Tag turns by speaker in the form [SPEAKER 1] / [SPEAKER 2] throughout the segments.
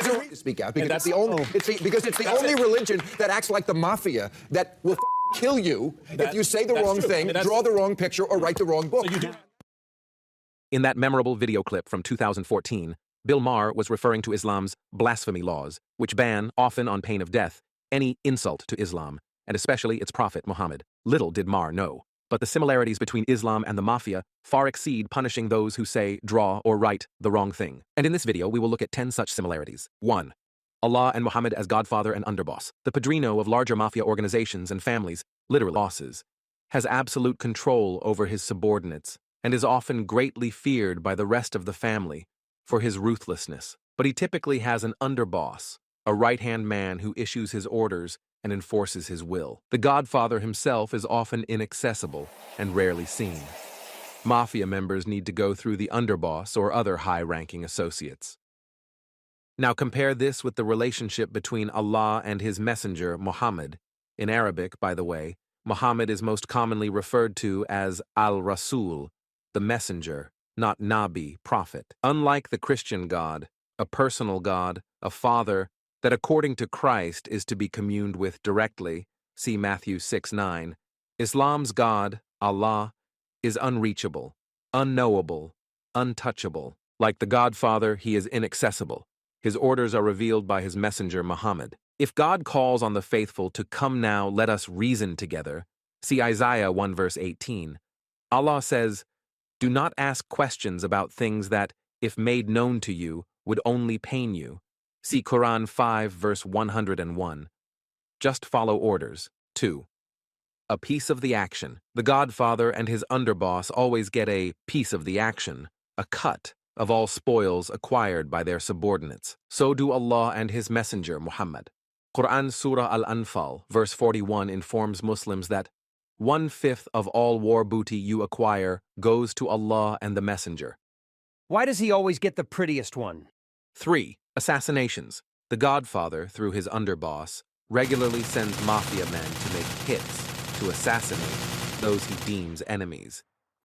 [SPEAKER 1] to speak out because it's the only religion that acts like the mafia that will kill you if you say the wrong thing, draw the wrong picture, or write the wrong book.
[SPEAKER 2] In that memorable video clip from 2014, Bill Maher was referring to Islam's blasphemy laws, which ban, often on pain of death, any insult to Islam, and especially its prophet Muhammad. Little did Maher know, but the similarities between Islam and the mafia far exceed punishing those who say, draw, or write the wrong thing. And in this video, we will look at 10 such similarities. 1. Allah and Muhammad as godfather and underboss. The padrino of larger mafia organizations and families, literally bosses, has absolute control over his subordinates and is often greatly feared by the rest of the family for his ruthlessness. But he typically has an underboss, a right-hand man who issues his orders and enforces his will. The godfather himself is often inaccessible and rarely seen. Mafia members need to go through the underboss or other high-ranking associates. Now compare this with the relationship between Allah and his messenger, Muhammad. In Arabic, by the way, Muhammad is most commonly referred to as al-Rasul, the messenger, not Nabi, prophet. Unlike the Christian God, a personal God, a father, that according to Christ is to be communed with directly, see Matthew 6:9, Islam's God, Allah, is unreachable, unknowable, untouchable. Like the Godfather, he is inaccessible. His orders are revealed by his messenger Muhammad. If God calls on the faithful to come now, let us reason together, see Isaiah 1 verse 18, Allah says, do not ask questions about things that, if made known to you, would only pain you. See Quran 5 verse 101. Just follow orders. 2. A piece of the action. The Godfather and his underboss always get a piece of the action, a cut of all spoils acquired by their subordinates. So do Allah and his messenger Muhammad. Quran Surah Al-Anfal, verse 41 informs Muslims that 1/5 of all war booty you acquire goes to Allah and the messenger.
[SPEAKER 3] Why does he always get the prettiest one?
[SPEAKER 2] 3. Assassinations. The Godfather, through his underboss, regularly sends mafia men to make hits to assassinate those he deems enemies.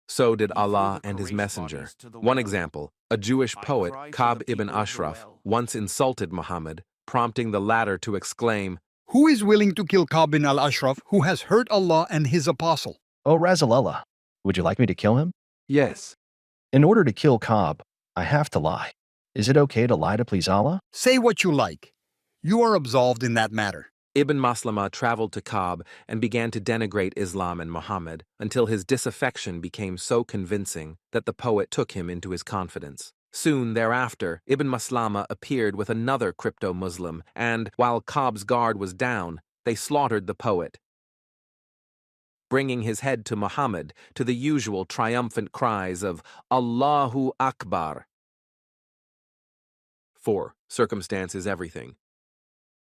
[SPEAKER 2] So did Allah and his messenger. One example, a Jewish poet, Ka'b ibn Ashraf, once insulted Muhammad, prompting the latter to exclaim,
[SPEAKER 4] "Who is willing to kill Ka'b bin al-Ashraf, who has hurt Allah and his apostle?"
[SPEAKER 5] "Oh, Rasulullah, would you like me to kill him?"
[SPEAKER 2] yes.
[SPEAKER 5] "In order to kill Ka'b, I have to lie. Is it okay to lie to please Allah?"
[SPEAKER 4] "Say what you like. You are absolved in that matter."
[SPEAKER 2] Ibn Maslama traveled to Ka'b and began to denigrate Islam and Muhammad until his disaffection became so convincing that the poet took him into his confidence. Soon thereafter, Ibn Maslama appeared with another crypto-Muslim, and, while Ka'b's guard was down, they slaughtered the poet, bringing his head to Muhammad to the usual triumphant cries of Allahu Akbar. 4. Circumstance is everything.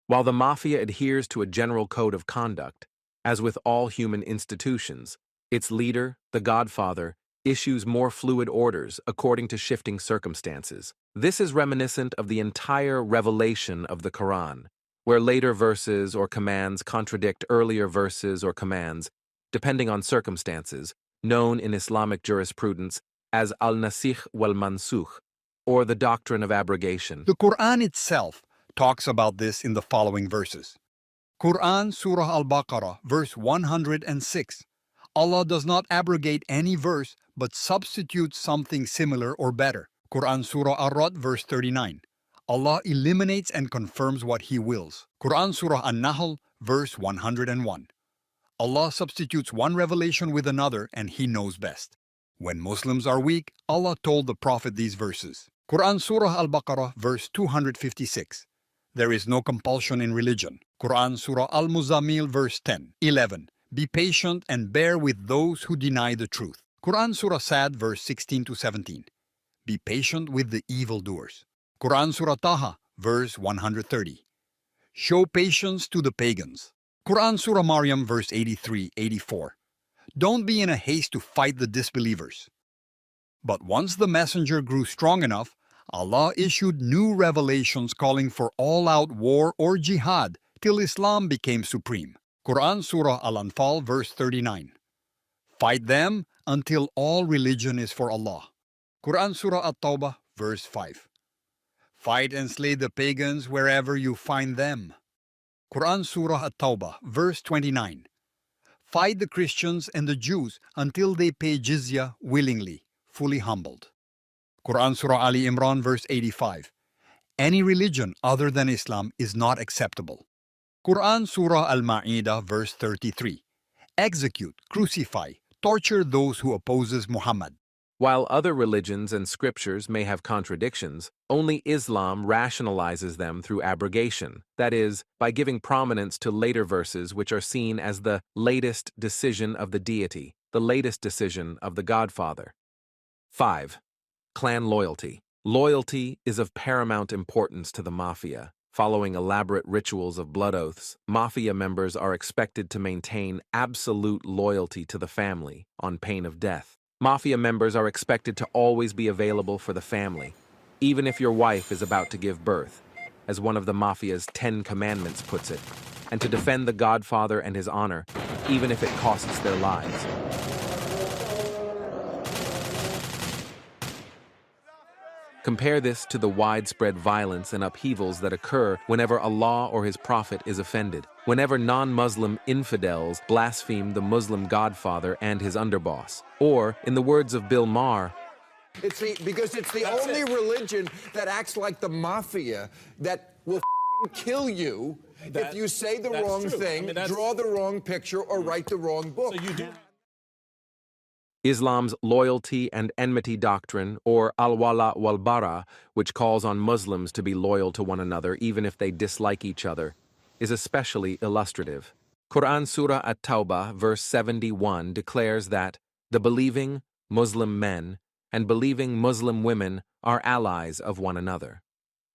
[SPEAKER 2] While the mafia adheres to a general code of conduct, as with all human institutions, its leader, the Godfather, issues more fluid orders according to shifting circumstances. This is reminiscent of the entire revelation of the Quran, where later verses or commands contradict earlier verses or commands, depending on circumstances, known in Islamic jurisprudence as al-nasikh wal-mansukh, or the doctrine of abrogation.
[SPEAKER 4] The Quran itself talks about this in the following verses. Quran Surah Al-Baqarah, verse 106. Allah does not abrogate any verse, but substitutes something similar or better. Quran Surah Ar-Ra'd, verse 39. Allah eliminates and confirms what He wills. Quran Surah An-Nahl, verse 101. Allah substitutes one revelation with another, and He knows best. When Muslims are weak, Allah told the Prophet these verses. Quran Surah Al-Baqarah, verse 256. There is no compulsion in religion. Quran Surah Al-Muzammil, verse 10. 11. Be patient and bear with those who deny the truth. Quran Surah Sad, verse 16 to 17. Be patient with the evildoers. Quran Surah Taha, verse 130. Show patience to the pagans. Quran Surah Maryam, verse 83-84. Don't be in a haste to fight the disbelievers. But once the messenger grew strong enough, Allah issued new revelations calling for all-out war or jihad till Islam became supreme. Quran Surah Al-Anfal, verse 39. Fight them until all religion is for Allah. Quran Surah At-Tawbah, verse 5. Fight and slay the pagans wherever you find them. Quran Surah At-Tawbah, verse 29. Fight the Christians and the Jews until they pay jizya willingly, fully humbled. Quran Surah Ali Imran, verse 85. Any religion other than Islam is not acceptable. Quran Surah Al-Ma'idah, verse 33. Execute, crucify, torture those who opposes Muhammad.
[SPEAKER 2] While other religions and scriptures may have contradictions, only Islam rationalizes them through abrogation, that is, by giving prominence to later verses which are seen as the latest decision of the deity, the latest decision of the Godfather. 5. Clan loyalty. Loyalty is of paramount importance to the mafia. Following elaborate rituals of blood oaths, mafia members are expected to maintain absolute loyalty to the family on pain of death. Mafia members are expected to always be available for the family, even if your wife is about to give birth, as one of the mafia's 10 commandments puts it, and to defend the Godfather and his honor, even if it costs their lives. Compare this to the widespread violence and upheavals that occur whenever Allah or His Prophet is offended, whenever non-Muslim infidels blaspheme the Muslim Godfather and his underboss, or, in the words of Bill Maher,
[SPEAKER 1] because it's the only religion that acts like the mafia, that will kill you if you say the wrong thing, draw the wrong picture, or write the wrong book.
[SPEAKER 6] So you do.
[SPEAKER 2] Islam's loyalty and enmity doctrine, or al-wala wal-bara, which calls on Muslims to be loyal to one another even if they dislike each other, is especially illustrative. Quran Surah At-Tawbah, verse 71, declares that the believing Muslim men and believing Muslim women are allies of one another.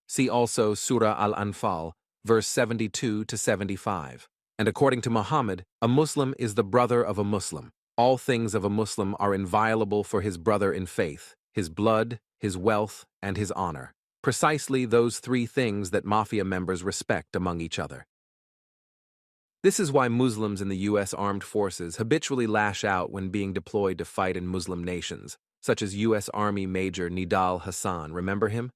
[SPEAKER 2] See also Surah Al-Anfal, verse 72 to 75. And according to Muhammad, a Muslim is the brother of a Muslim. All things of a Muslim are inviolable for his brother in faith, his blood, his wealth, and his honor. Precisely those three things that mafia members respect among each other. This is why Muslims in the U.S. Armed Forces habitually lash out when being deployed to fight in Muslim nations, such as U.S. Army Major Nidal Hasan, remember him?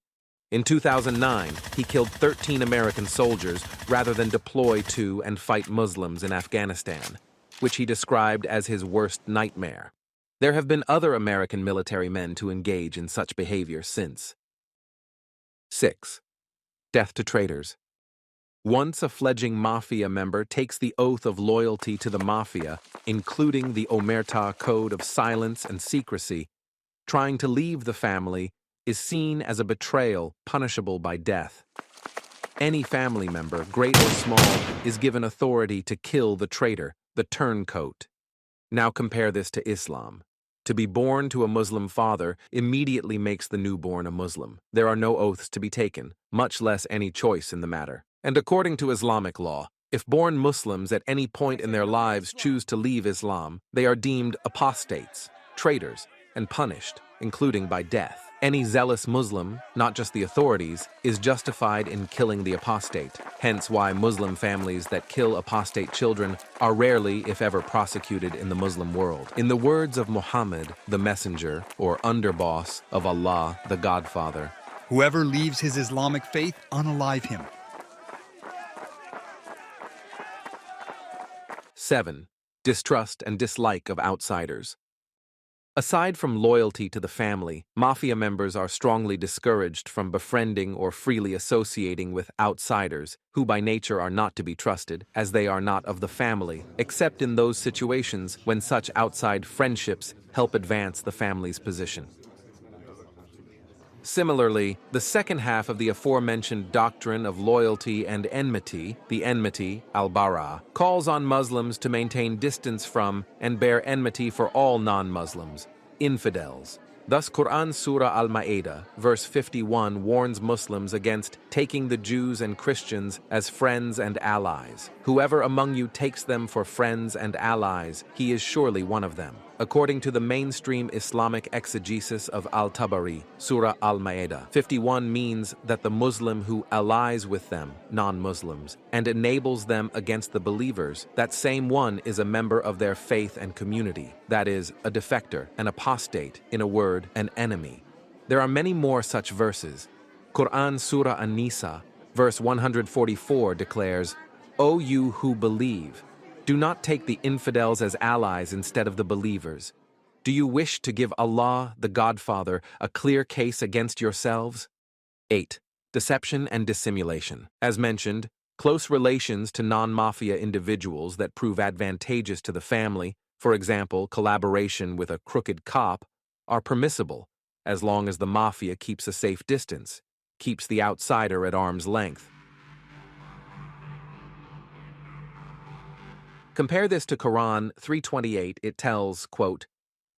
[SPEAKER 2] In 2009, he killed 13 American soldiers rather than deploy to and fight Muslims in Afghanistan, which he described as his worst nightmare. There have been other American military men to engage in such behavior since. 6. Death to traitors. Once a fledgling mafia member takes the oath of loyalty to the mafia, including the Omerta code of silence and secrecy, trying to leave the family is seen as a betrayal punishable by death. Any family member, great or small, is given authority to kill the traitor, the turncoat. Now compare this to Islam. To be born to a Muslim father immediately makes the newborn a Muslim. There are no oaths to be taken, much less any choice in the matter. And according to Islamic law, if born Muslims at any point in their lives choose to leave Islam, they are deemed apostates, traitors, and punished, including by death. Any zealous Muslim, not just the authorities, is justified in killing the apostate, hence why Muslim families that kill apostate children are rarely, if ever, prosecuted in the Muslim world. In the words of Muhammad, the messenger, or underboss of Allah, the Godfather,
[SPEAKER 4] Whoever leaves his Islamic faith, unalive him.
[SPEAKER 2] 7. Distrust and dislike of outsiders. Aside from loyalty to the family, mafia members are strongly discouraged from befriending or freely associating with outsiders, who by nature are not to be trusted, as they are not of the family, except in those situations when such outside friendships help advance the family's position. Similarly, the second half of the aforementioned doctrine of loyalty and enmity, the enmity, al-bara, calls on Muslims to maintain distance from and bear enmity for all non-Muslims, infidels. Thus, Quran Surah Al-Ma'idah, verse 51, warns Muslims against taking the Jews and Christians as friends and allies. Whoever among you takes them for friends and allies, he is surely one of them. According to the mainstream Islamic exegesis of Al-Tabari, Surah Al-Ma'idah 51 means that the Muslim who allies with them, non-Muslims, and enables them against the believers, that same one is a member of their faith and community, that is, a defector, an apostate, in a word, an enemy. There are many more such verses. Quran Surah An-Nisa, verse 144 declares, O you who believe, do not take the infidels as allies instead of the believers. Do you wish to give Allah, the Godfather, a clear case against yourselves? 8. Deception and dissimulation. As mentioned, close relations to non-mafia individuals that prove advantageous to the family, for example, collaboration with a crooked cop, are permissible, as long as the mafia keeps a safe distance, keeps the outsider at arm's length. Compare this to Quran 3:28. It tells, quote,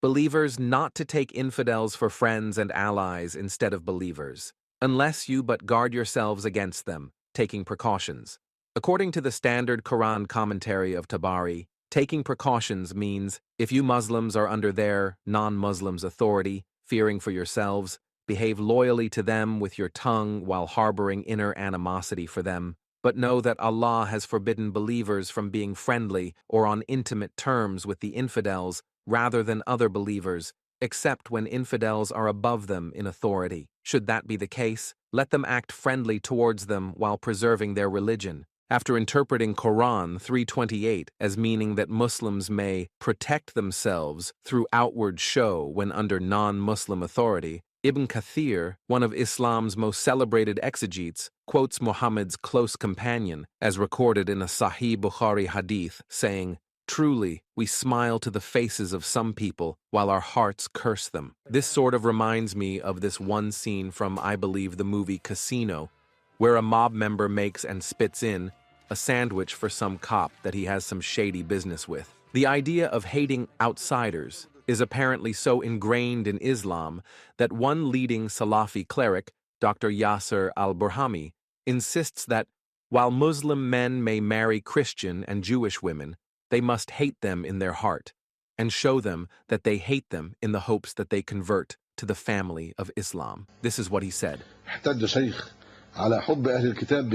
[SPEAKER 2] believers not to take infidels for friends and allies instead of believers, unless you but guard yourselves against them, taking precautions. According to the standard Quran commentary of Tabari, taking precautions means if you Muslims are under their, non-Muslims' authority, fearing for yourselves, behave loyally to them with your tongue while harboring inner animosity for them, but know that Allah has forbidden believers from being friendly or on intimate terms with the infidels rather than other believers, except when infidels are above them in authority. Should that be the case, let them act friendly towards them while preserving their religion. After interpreting Quran 3:28 as meaning that Muslims may protect themselves through outward show when under non-Muslim authority, Ibn Kathir, one of Islam's most celebrated exegetes, quotes Muhammad's close companion, as recorded in a Sahih Bukhari hadith, saying, truly, we smile to the faces of some people while our hearts curse them. This sort of reminds me of this one scene from, I believe, the movie Casino, where a mob member makes and spits in a sandwich for some cop that he has some shady business with. The idea of hating outsiders is apparently so ingrained in Islam that one leading Salafi cleric, Dr. Yasser al-Burhami, insists that while Muslim men may marry Christian and Jewish women, they must hate them in their heart and show them that they hate them in the hopes that they convert to the family of Islam. This is what he said.
[SPEAKER 6] احتج شيخ على حب أهل الكتاب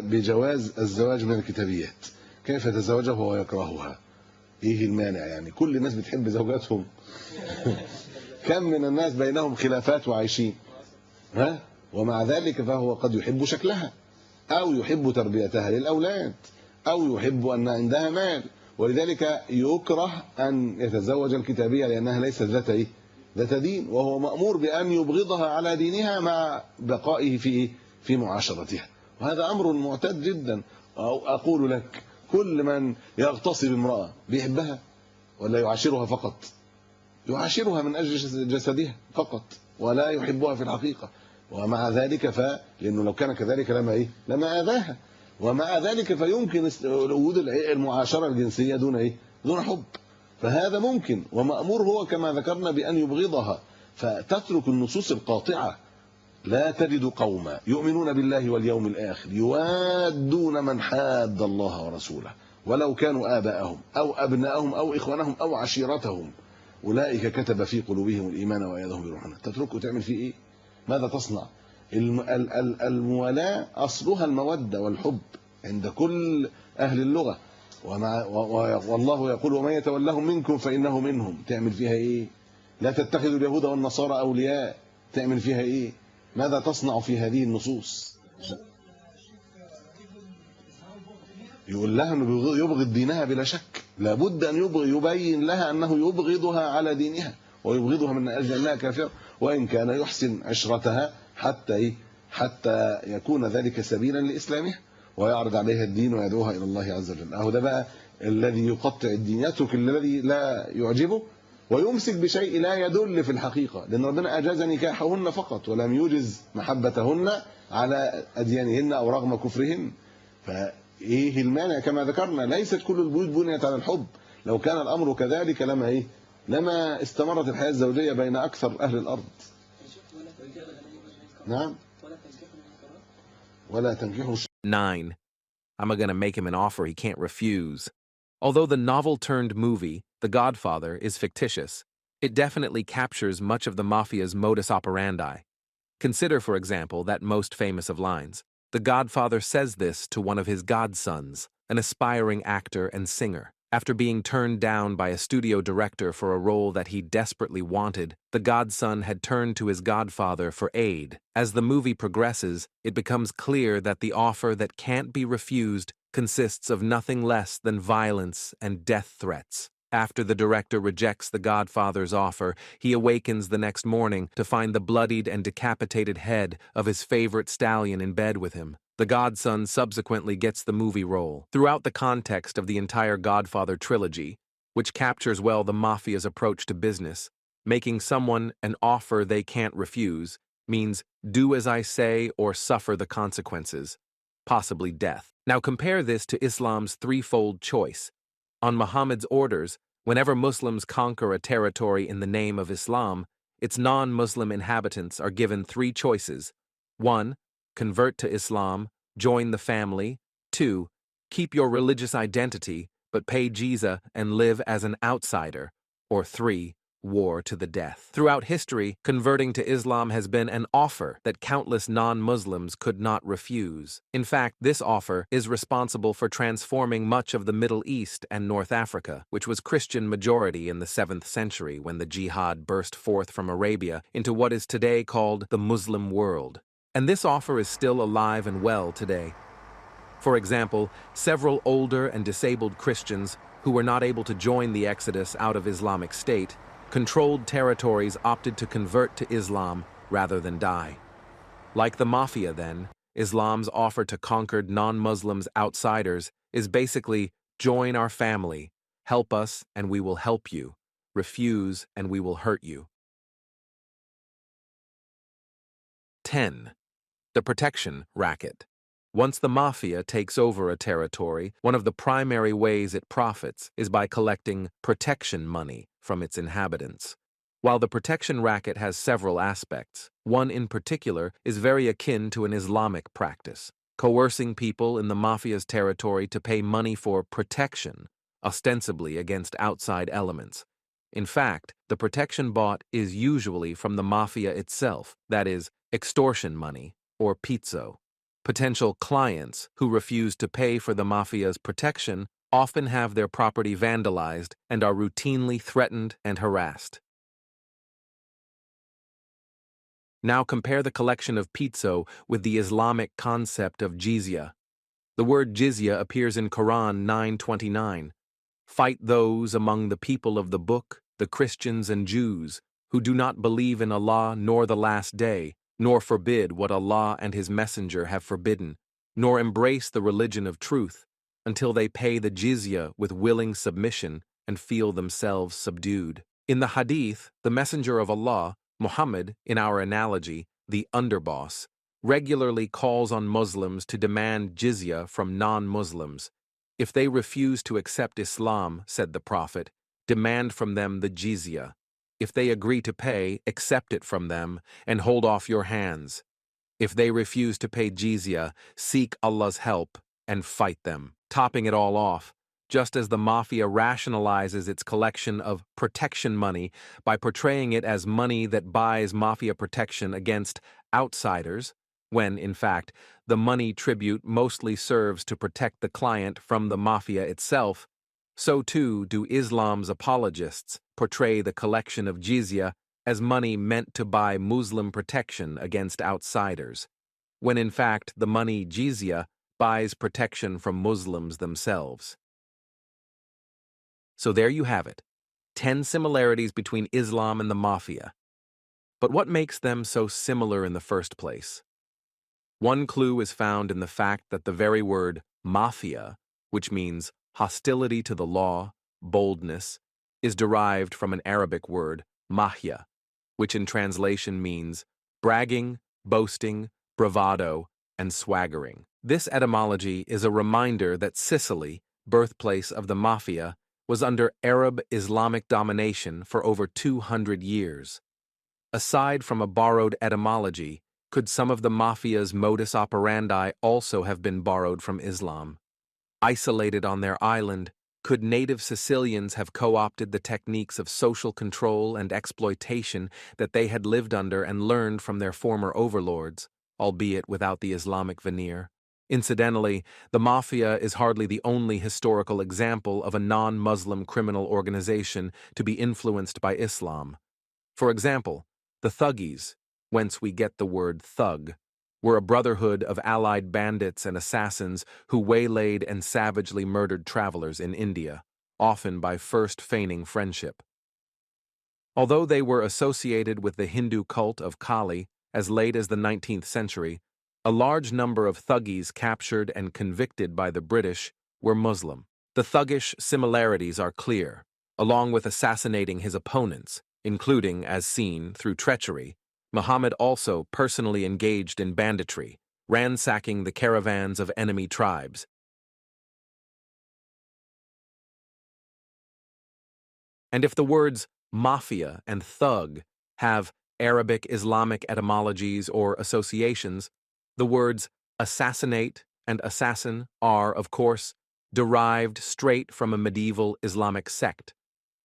[SPEAKER 6] بجواز الزواج من الكتابيات. كيف يتزوجها وهو يكرهها؟ إيه المانع يعني؟ كل الناس بتحب زوجاتهم. كم من الناس بينهم خلافات وعايشين. ها؟ ومع ذلك فهو قد يحب شكلها أو يحب تربيتها للأولاد أو يحب أن عندها مال، ولذلك يكره أن يتزوج الكتابية لأنها ليست ذات دين، وهو مأمور بأن يبغضها على دينها مع بقائه في معاشرتها، وهذا أمر معتاد جدا. أو أقول لك كل من يغتصب امرأة بيحبها ولا يعاشرها فقط؟ يعاشرها من أجل جسدها فقط ولا يحبها في الحقيقة، ومع ذلك لأنه لو كان كذلك لما آذاها، ومع ذلك فيمكن وجود المعاشرة الجنسية دون حب، فهذا ممكن ومأمور هو كما ذكرنا بأن يبغضها. فتترك النصوص القاطعة. لا تجد قوما يؤمنون بالله واليوم الآخر يوادون من حاد الله ورسوله ولو كانوا آباءهم أو أبناءهم أو إخوانهم أو عشيرتهم أولئك كتب في قلوبهم الإيمان وأيدهم بروح منه. تتركه تعمل فيه إيه؟ ماذا تصنع؟ الموالاة أصلها المودة والحب عند كل أهل اللغة، والله يقول ومن يتولهم منكم فإنه منهم. تعمل فيها إيه؟ لا تتخذوا اليهود والنصارى أولياء. تعمل فيها إيه؟ ماذا تصنع في هذه النصوص؟ يقول لها أنه يبغض دينها بلا شك، لابد أن يبين لها أنه يبغضها على دينها ويبغضها من أجل أنها كافرة، وإن كان يحسن عشرتها حتى يكون ذلك سبيلا لإسلامها ويعرض عليها الدين ويدعوها إلى الله عز وجل. أهو ده بقى الذي يقطع الدين، يترك الذي لا يعجبه ويمسك بشيء لا يدل في الحقيقة، لأن ربنا أجاز نكاحهن فقط ولم يجز محبتهن على أديانهن أو رغم كفرهن. فإيه المانع؟ كما ذكرنا ليست كل البيوت بنيت على الحب. لو كان الأمر كذلك لما استمرت الحياة الزوجية بين أكثر أهل الأرض. نعم. ولا تنكحوا
[SPEAKER 2] 9. I'm gonna make him an offer he can't refuse. Although the novel-turned-movie, The Godfather, is fictitious, it definitely captures much of the mafia's modus operandi. Consider, for example, that most famous of lines. The Godfather says this to one of his godsons, an aspiring actor and singer. After being turned down by a studio director for a role that he desperately wanted, the godson had turned to his godfather for aid. As the movie progresses, it becomes clear that the offer that can't be refused consists of nothing less than violence and death threats. After the director rejects the godfather's offer, he awakens the next morning to find the bloodied and decapitated head of his favorite stallion in bed with him. The godson subsequently gets the movie role. Throughout the context of the entire Godfather trilogy, which captures well the mafia's approach to business, making someone an offer they can't refuse means do as I say or suffer the consequences, possibly death. Now compare this to Islam's threefold choice. On Muhammad's orders, whenever Muslims conquer a territory in the name of Islam, its non-Muslim inhabitants are given three choices. 1. Convert to Islam, join the family. 2. Keep your religious identity, but pay jizya and live as an outsider. Or 3. War to the death. Throughout history, converting to Islam has been an offer that countless non-Muslims could not refuse. In fact, this offer is responsible for transforming much of the Middle East and North Africa, which was Christian majority in the 7th century when the jihad burst forth from Arabia into what is today called the Muslim world. And this offer is still alive and well today. For example, several older and disabled Christians who were not able to join the exodus out of Islamic State controlled territories opted to convert to Islam rather than die. Like the mafia, then, Islam's offer to conquered non-Muslims outsiders is basically join our family, help us and we will help you, refuse and we will hurt you. 10. The protection racket. Once the mafia takes over a territory, one of the primary ways it profits is by collecting protection money from its inhabitants. While the protection racket has several aspects, one in particular is very akin to an Islamic practice, coercing people in the mafia's territory to pay money for protection, ostensibly against outside elements. In fact, the protection bought is usually from the mafia itself, that is, extortion money, or pizzo. Potential clients who refuse to pay for the mafia's protection often have their property vandalized and are routinely threatened and harassed. Now compare the collection of pizzo with the Islamic concept of jizya. The word jizya appears in Quran 9:29. Fight those among the people of the book, the Christians and Jews, who do not believe in Allah nor the last day, nor forbid what Allah and His Messenger have forbidden, nor embrace the religion of truth, until they pay the jizya with willing submission and feel themselves subdued. In the Hadith, the Messenger of Allah, Muhammad, in our analogy, the underboss, regularly calls on Muslims to demand jizya from non-Muslims. If they refuse to accept Islam, said the Prophet, demand from them the jizya. If they agree to pay, accept it from them and hold off your hands. If they refuse to pay jizya, seek Allah's help and fight them. Topping it all off, just as the mafia rationalizes its collection of protection money by portraying it as money that buys mafia protection against outsiders, when, in fact, the money tribute mostly serves to protect the client from the mafia itself, so too do Islam's apologists portray the collection of jizya as money meant to buy Muslim protection against outsiders, when in fact the money jizya buys protection from Muslims themselves. So there you have it, 10 similarities between Islam and the mafia. But what makes them so similar in the first place? One clue is found in the fact that the very word mafia, which means hostility to the law, boldness, is derived from an Arabic word, mahya, which in translation means bragging, boasting, bravado, and swaggering. This etymology is a reminder that Sicily, birthplace of the mafia, was under Arab Islamic domination for over 200 years. Aside from a borrowed etymology, could some of the mafia's modus operandi also have been borrowed from Islam? Isolated on their island, could native Sicilians have co-opted the techniques of social control and exploitation that they had lived under and learned from their former overlords, albeit without the Islamic veneer? Incidentally, the mafia is hardly the only historical example of a non-Muslim criminal organization to be influenced by Islam. For example, the Thuggees, whence we get the word thug, were a brotherhood of allied bandits and assassins who waylaid and savagely murdered travelers in India, often by first feigning friendship. Although they were associated with the Hindu cult of Kali as late as the 19th century, a large number of Thuggees captured and convicted by the British were Muslim. The thuggish similarities are clear, along with assassinating his opponents, including, as seen, through treachery. Muhammad also personally engaged in banditry, ransacking the caravans of enemy tribes. And if the words mafia and thug have Arabic Islamic etymologies or associations, the words assassinate and assassin are, of course, derived straight from a medieval Islamic sect,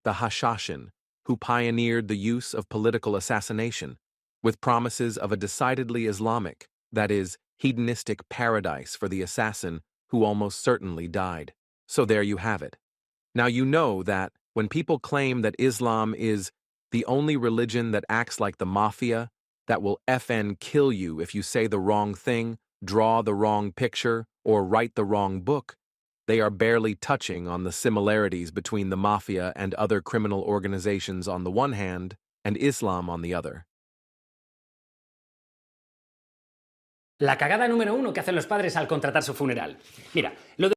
[SPEAKER 2] the Hashashin, who pioneered the use of political assassination, with promises of a decidedly Islamic, that is, hedonistic paradise for the assassin who almost certainly died. So there you have it. Now you know that when people claim that Islam is the only religion that acts like the mafia, that will FN kill you if you say the wrong thing, draw the wrong picture, or write the wrong book, they are barely touching on the similarities between the mafia and other criminal organizations on the one hand, and Islam on the other.
[SPEAKER 7] La cagada número 1 que hacen los padres al contratar su funeral. Mira, lo de